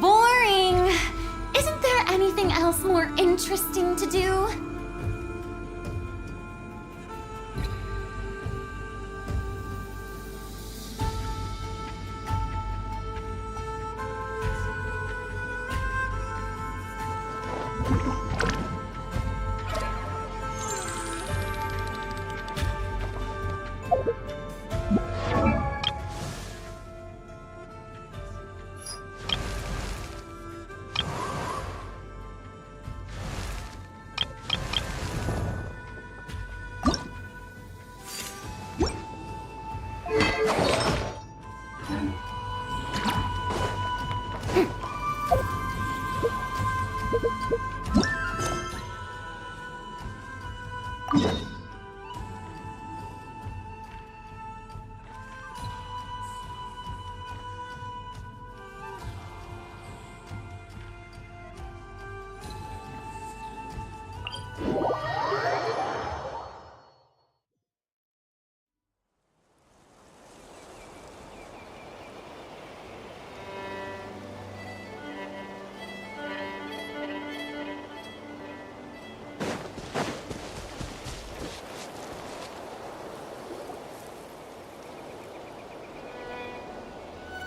Boring! Isn't there anything else more interesting to do?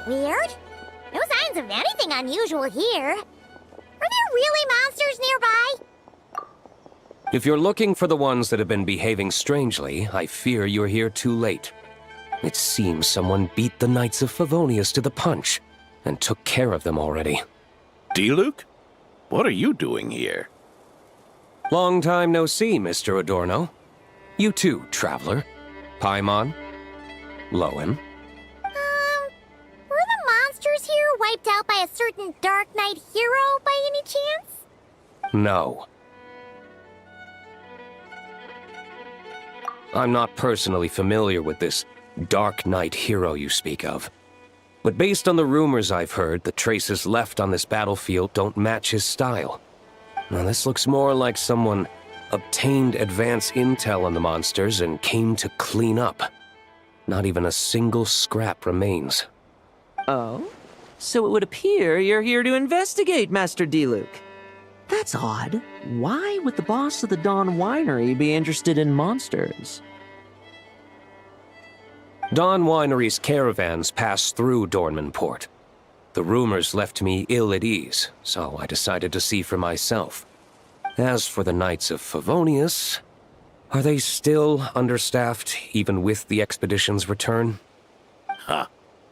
Weird? No signs of anything unusual here. Are there really monsters nearby? If you're looking for the ones that have been behaving strangely, I fear you're here too late. It seems someone beat the Knights of Favonius to the punch, and took care of them already. D-Luke? What are you doing here? Long time no see, Mr. Adorno. You too, traveler. Paimon. Lowen. Were the monsters here wiped out by a certain Dark Knight hero by any chance? No. I'm not personally familiar with this Dark Knight hero you speak of. But based on the rumors I've heard, the traces left on this battlefield don't match his style. Now this looks more like someone obtained advance intel on the monsters and came to clean up. Not even a single scrap remains. Oh? So it would appear you're here to investigate, Master D-Luke. That's odd. Why would the boss of the Dawn Winery be interested in monsters? Dawn Winery's caravans pass through Dornman Port. The rumors left me ill at ease, so I decided to see for myself. As for the Knights of Favonius, are they still understaffed, even with the expedition's return? Ha.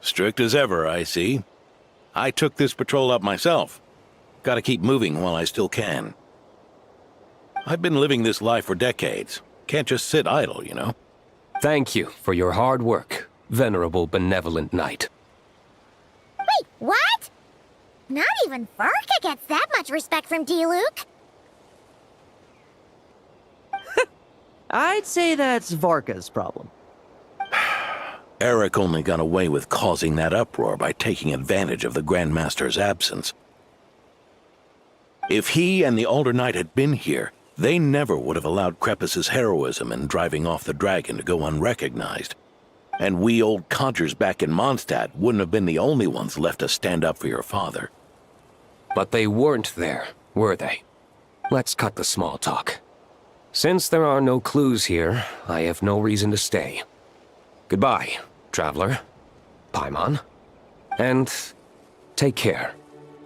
Strict as ever, I see. I took this patrol up myself. Gotta keep moving while I still can. I've been living this life for decades. Can't just sit idle, you know? Thank you for your hard work, venerable benevolent knight. Wait, what? Not even Varka gets that much respect from D-Luke. I'd say that's Varka's problem. Eric only got away with causing that uproar by taking advantage of the Grandmaster's absence. If he and the Alder Knight had been here, they never would have allowed Krepus's heroism in driving off the dragon to go unrecognized. And we old codgers back in Mondstadt wouldn't have been the only ones left to stand up for your father. But they weren't there, were they? Let's cut the small talk. Since there are no clues here, I have no reason to stay. Goodbye, traveler, Paimon, and take care,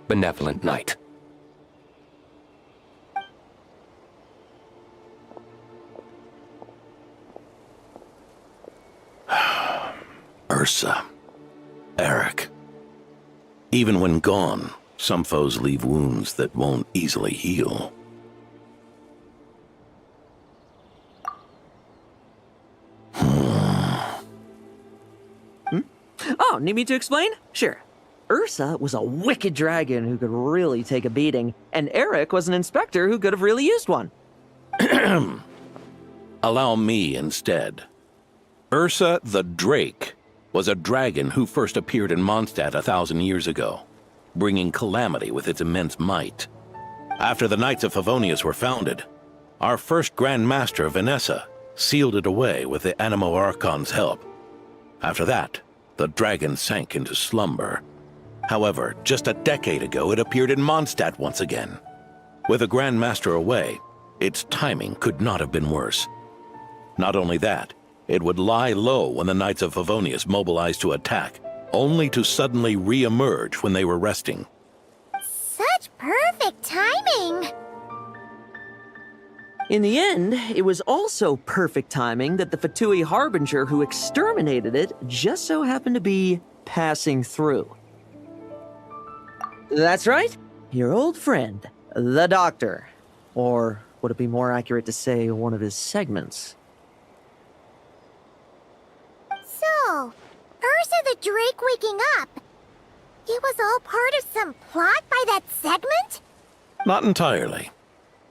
benevolent knight. Ursa. Eric. Even when gone, some foes leave wounds that won't easily heal. Oh, need me to explain? Sure. Ursa was a wicked dragon who could really take a beating, and Eric was an inspector who could have really used one. Allow me instead. Ursa the Drake was a dragon who first appeared in Mondstadt 1,000 years ago, bringing calamity with its immense might. After the Knights of Favonius were founded, our first Grand Master, Vanessa, sealed it away with the Animo Archon's help. After that, the dragon sank into slumber. However, just a decade ago, it appeared in Mondstadt once again. With the Grand Master away, its timing could not have been worse. Not only that, it would lie low when the Knights of Favonius mobilized to attack, only to suddenly re-emerge when they were resting. Such perfect timing! In the end, it was also perfect timing that the Fatui Harbinger who exterminated it just so happened to be passing through. That's right, your old friend, the Doctor. Or would it be more accurate to say one of his segments? So, Ursa the Drake waking up. It was all part of some plot by that segment? Not entirely.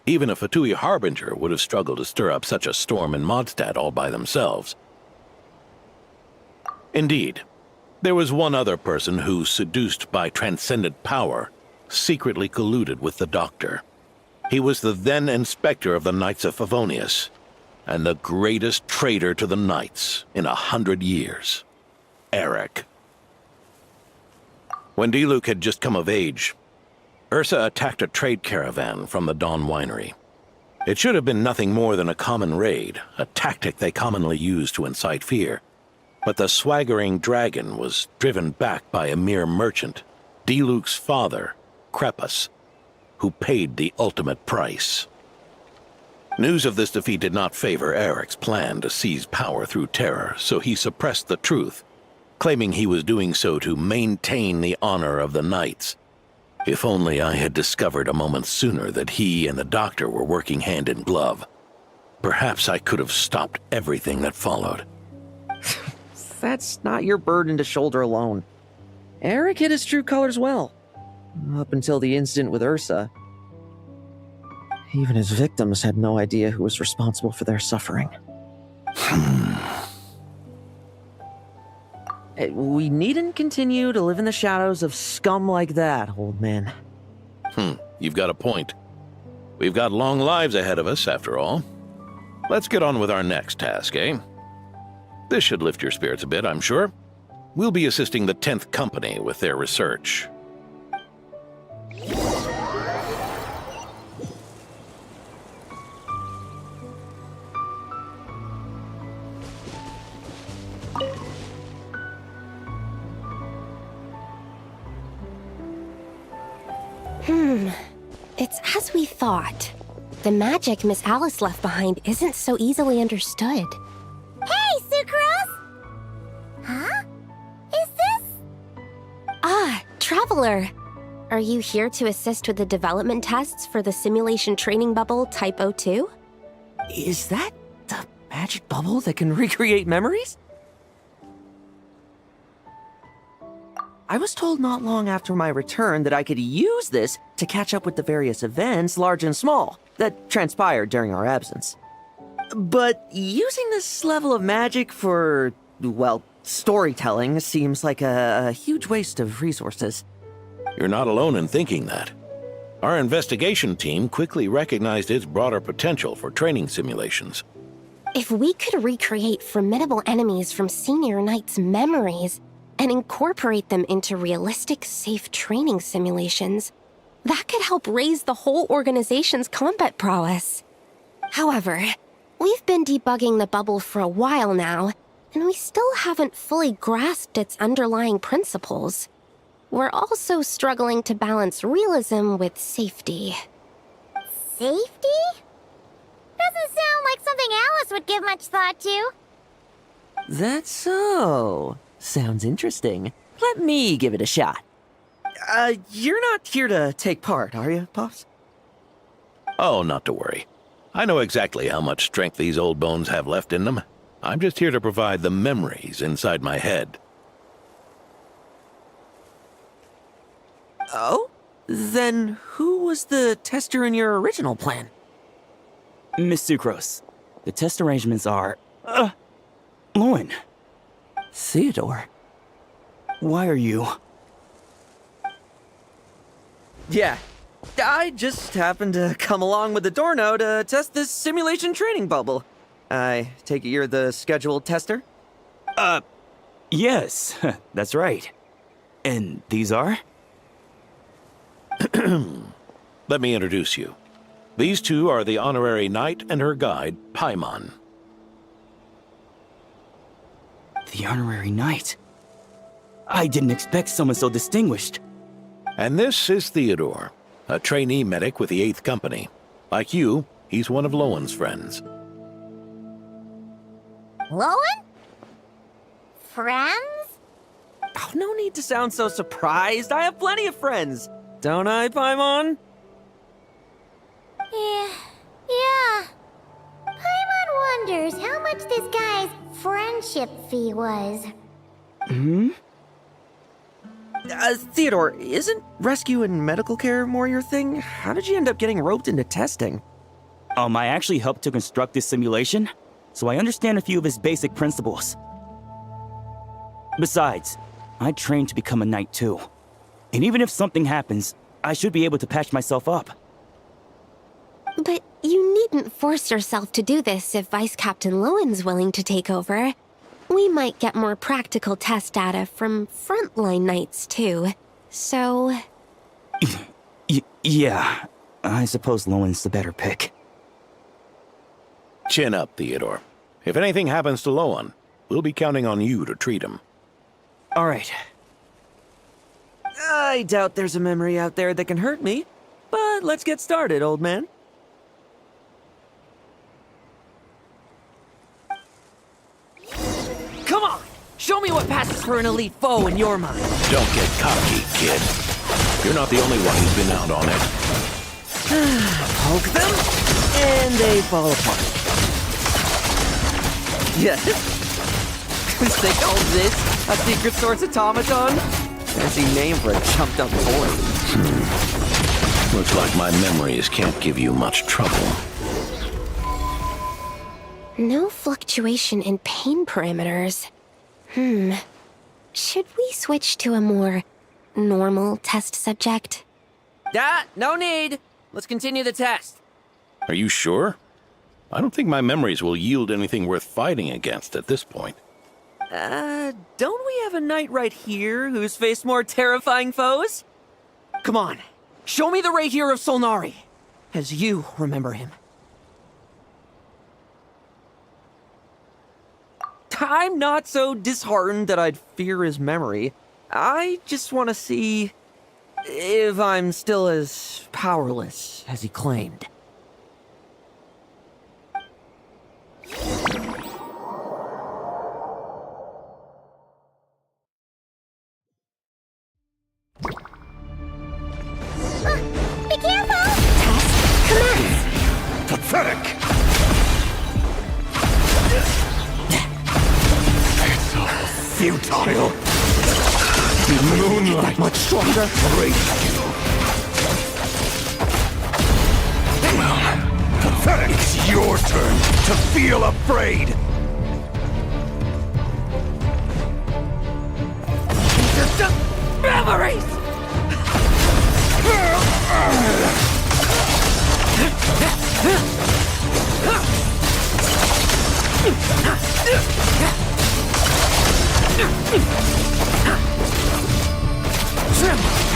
Even a Fatui Harbinger would have struggled to stir up such a storm in Mondstadt all by themselves. Indeed, there was one other person who, seduced by transcendent power, secretly colluded with the Doctor. He was the then Inspector of the Knights of Favonius, and the greatest traitor to the Knights in 100 years. Eric. When Diluc had just come of age, Ursa attacked a trade caravan from the Dawn Winery. It should have been nothing more than a common raid, a tactic they commonly use to incite fear. But the swaggering dragon was driven back by a mere merchant, Diluc's father, Crepus, who paid the ultimate price. News of this defeat did not favor Eric's plan to seize power through terror, so he suppressed the truth, claiming he was doing so to maintain the honor of the Knights. If only I had discovered a moment sooner that he and the Doctor were working hand in glove. Perhaps I could have stopped everything that followed. That's not your burden to shoulder alone. Eric hid his true colors well. Up until the incident with Ursa. Even his victims had no idea who was responsible for their suffering. We needn't continue to live in the shadows of scum like that, old man. You've got a point. We've got long lives ahead of us, after all. Let's get on with our next task, eh? This should lift your spirits a bit, I'm sure. We'll be assisting the 10th Company with their research. It's as we thought. The magic Miss Alice left behind isn't so easily understood. Hey, Sucrose! Huh? Is this? Ah, Traveler! Are you here to assist with the development tests for the simulation training bubble Type 02? Is that the magic bubble that can recreate memories? I was told not long after my return that I could use this to catch up with the various events, large and small, that transpired during our absence. But using this level of magic for, well, storytelling seems like a huge waste of resources. You're not alone in thinking that. Our investigation team quickly recognized its broader potential for training simulations. If we could recreate formidable enemies from Senior Knight's memories and incorporate them into realistic, safe training simulations, that could help raise the whole organization's combat prowess. However, we've been debugging the bubble for a while now, and we still haven't fully grasped its underlying principles. We're also struggling to balance realism with safety. Safety? Doesn't sound like something Alice would give much thought to. That's so. Sounds interesting. Let me give it a shot. You're not here to take part, are you, Pops? Oh, not to worry. I know exactly how much strength these old bones have left in them. I'm just here to provide the memories inside my head. Oh? Then who was the tester in your original plan? Miss Sucrose, the test arrangements are... Lauren, Theodore. why are you... Yeah. I just happened to come along with the Dorno to test this simulation training bubble. I take it you're the scheduled tester? Yes, that's right. And these are? Let me introduce you. These two are the honorary knight and her guide, Paimon. The honorary knight. I didn't expect someone so distinguished. And this is Theodore, a trainee medic with the 8th Company. Like you, he's one of Lowen's friends. Lowen? Friends? Oh, no need to sound so surprised. I have plenty of friends. Don't I, Paimon? Yeah. Paimon wonders how much this guy's friendship fee was. Theodore, isn't rescue and medical care more your thing? How did you end up getting roped into testing? I actually helped to construct this simulation, so I understand a few of its basic principles. Besides, I trained to become a knight too. And even if something happens, I should be able to patch myself up. But you needn't force yourself to do this if Vice Captain Lowen's willing to take over. We might get more practical test data from frontline knights too. So... Yeah, I suppose Lowen's the better pick. Chin up, Theodore. If anything happens to Lowen, we'll be counting on you to treat him. All right. I doubt there's a memory out there that can hurt me. But let's get started, old man. Come on! Show me what passes for an elite foe in your mind. Don't get cocky, kid. You're not the only one who's been out on it. Poke them, and they fall apart. Yes. They call this a secret source automaton? Fancy name for a jumped up boy. Looks like my memories can't give you much trouble. no fluctuation in pain parameters. Should we switch to a more normal test subject? No need. Let's continue the test. Are you sure? I don't think my memories will yield anything worth fighting against at this point. Don't we have a knight right here who's faced more terrifying foes? Come on, show me the Rahier of Solnari, as you remember him. I'm not so disheartened that I'd fear his memory. I just want to see if I'm still as powerless as he claimed. Be careful! Test commence! Pathetic! It's all futile. Moonlight Much stronger. Pathetic! It's your turn to feel afraid! These are just memories!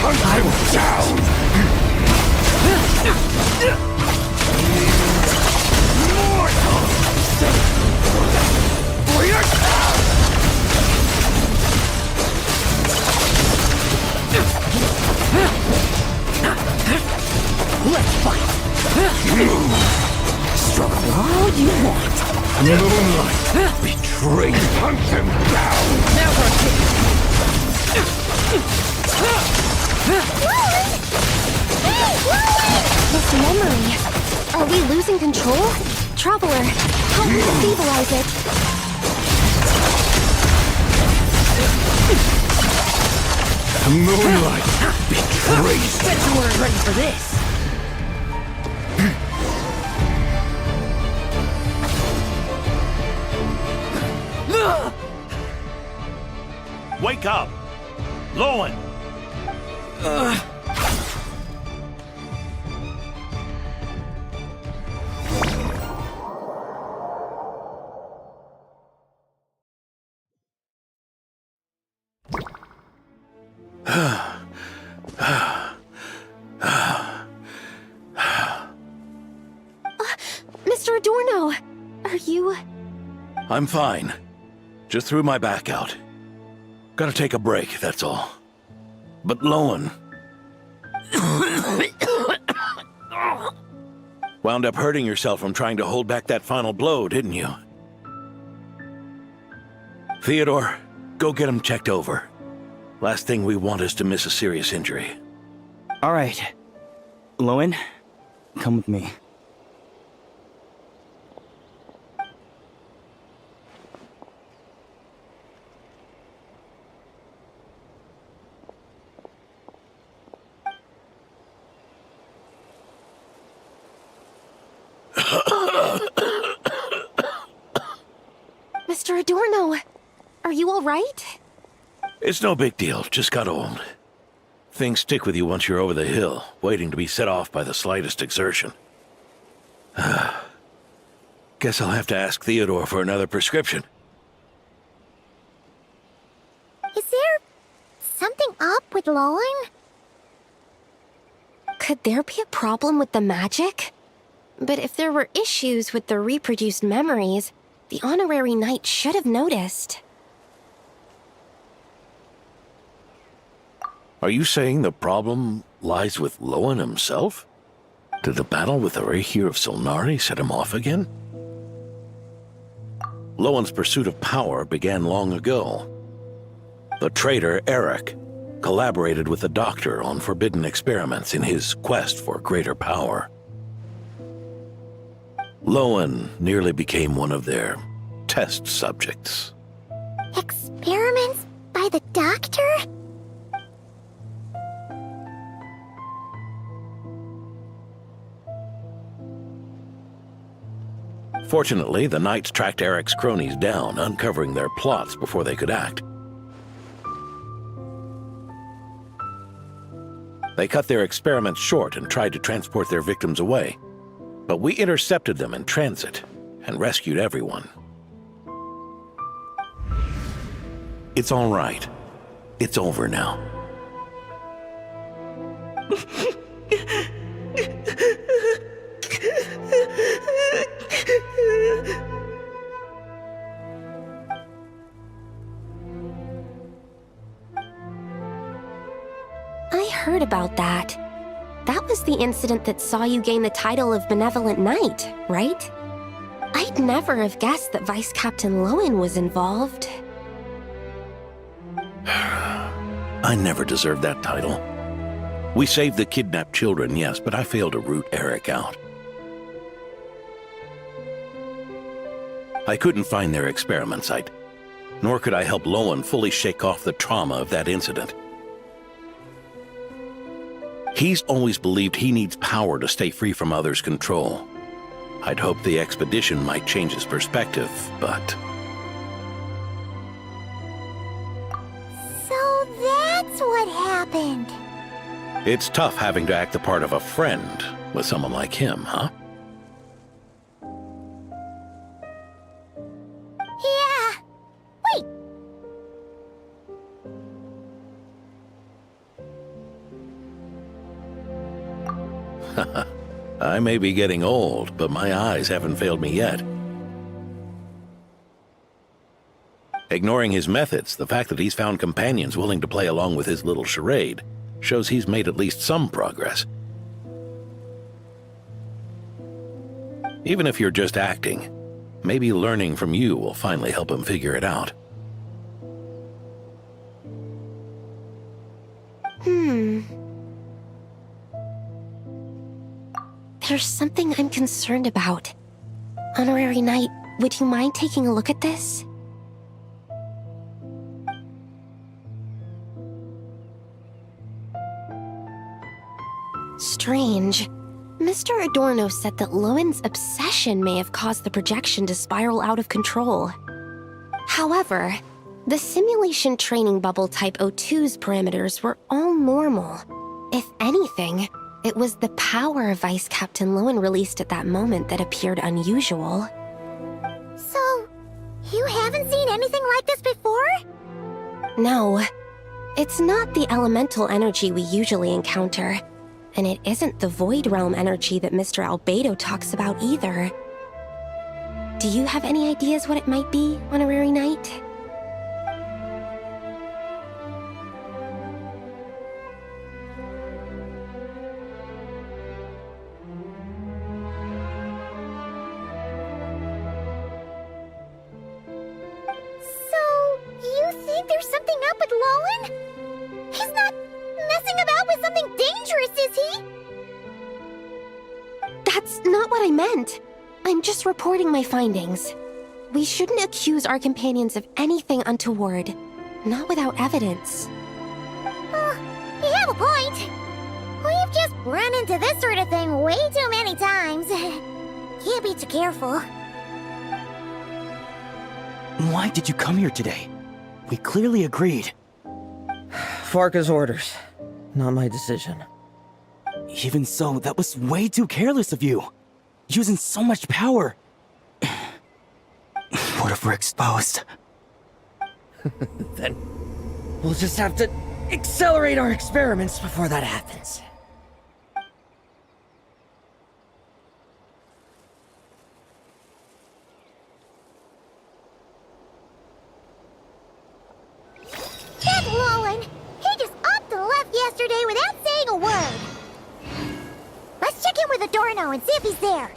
Hunt him down! Let's fight! Struggle all you want. Moonlight! Betrayed! Hunt him down! Never This memory. Are we losing control? Traveler, help me stabilize it. The moonlight betrays Bet you weren't ready for this. Wake up! Lowen! Mr. Adorno, are you... I'm fine. Just threw my back out. Gotta take a break, that's all. But Lowen... wound up hurting yourself from trying to hold back that final blow, didn't you? Theodore, go get him checked over. Last thing we want is to miss a serious injury. All right. Lowen, come with me. Mr. Adorno, are you all right? It's no big deal, just got old. Things stick with you once you're over the hill, waiting to be set off by the slightest exertion. Guess I'll have to ask Theodore for another prescription. Is there something up with Lowen? Could there be a problem with the magic? But if there were issues with the reproduced memories, the honorary knight should have noticed. Are you saying the problem lies with Lowen himself? Did the battle with the Rahir of Solnari set him off again? Lowen's pursuit of power began long ago. The traitor, Eric, collaborated with the Doctor on forbidden experiments in his quest for greater power. Lowen nearly became one of their test subjects. Experiments by the Doctor? Fortunately, the Knights tracked Eric's cronies down, uncovering their plots before they could act. They cut their experiments short and tried to transport their victims away. But we intercepted them in transit and rescued everyone. It's all right. It's over now. I heard about that. That was the incident that saw you gain the title of Benevolent Knight, right? I'd never have guessed that Vice Captain Lowen was involved. I never deserved that title. We saved the kidnapped children, yes, but I failed to root Eric out. I couldn't find their experiment site, nor could I help Lowen fully shake off the trauma of that incident. He's always believed he needs power to stay free from others' control. I'd hoped the expedition might change his perspective, but... So that's what happened. It's tough having to act the part of a friend with someone like him, huh? Yeah. Wait. I may be getting old, but my eyes haven't failed me yet. Ignoring his methods, the fact that he's found companions willing to play along with his little charade shows he's made at least some progress. Even if you're just acting, maybe learning from you will finally help him figure it out. There's something I'm concerned about. Honorary Knight, would you mind taking a look at this? strange. Mr. Adorno said that Lowen's obsession may have caused the projection to spiral out of control. However, the simulation training bubble Type O2's parameters were all normal. If anything, it was the power Vice Captain Lowen released at that moment that appeared unusual. So, you haven't seen anything like this before? No, it's not the elemental energy we usually encounter, and it isn't the Void Realm energy that Mr. Albedo talks about either. Do you have any ideas what it might be, Honorary Knight? There's something up with Lowen? He's not messing about with something dangerous, is he? That's not what I meant. I'm just reporting my findings. We shouldn't accuse our companions of anything untoward. Not without evidence. You have a point. We've just run into this sort of thing way too many times. Can't be too careful. Why did you come here today? We clearly agreed. Farka's orders. Not my decision. Even so, that was way too careless of you. Using so much power. What if we're exposed? Then we'll just have to accelerate our experiments before that happens. That Lowen! He just upped and left yesterday without saying a word. Let's check in with Adorno and see if he's there.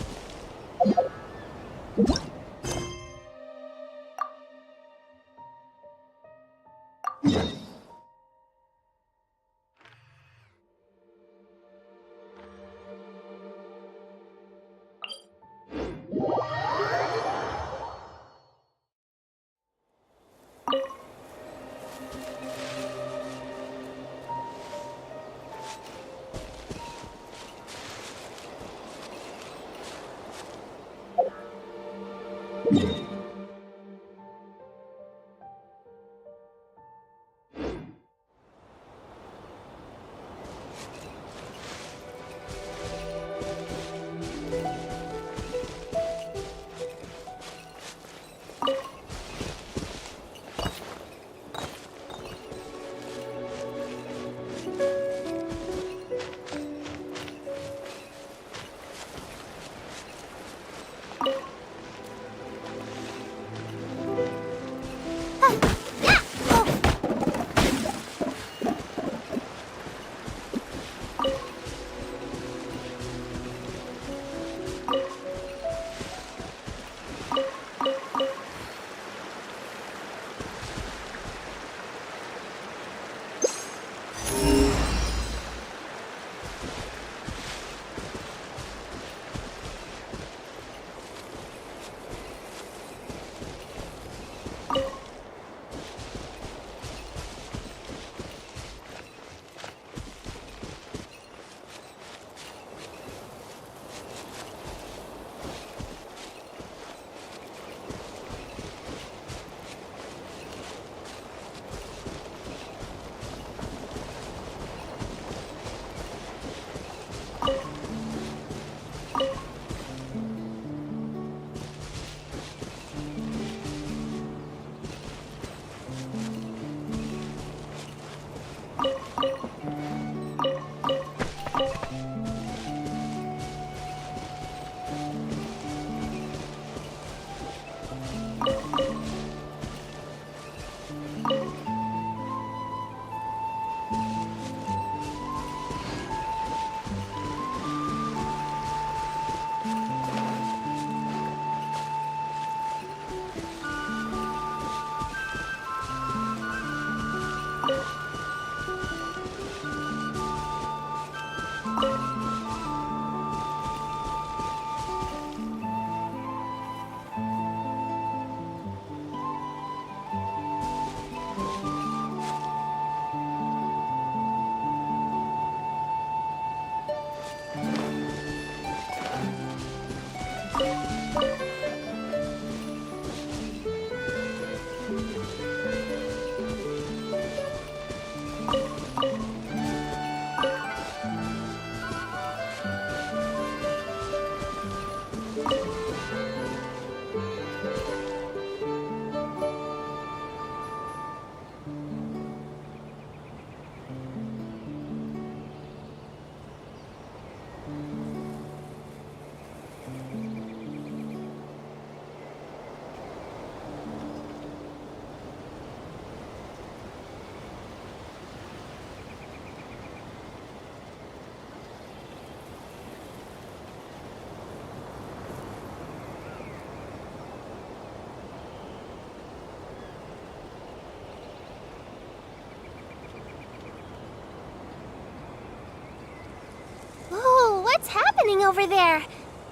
happening over there?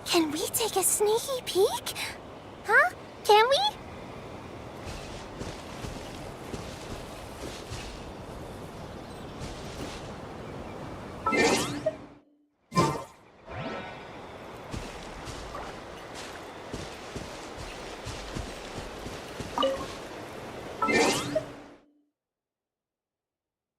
Can we take a sneaky peek? Huh? Can we?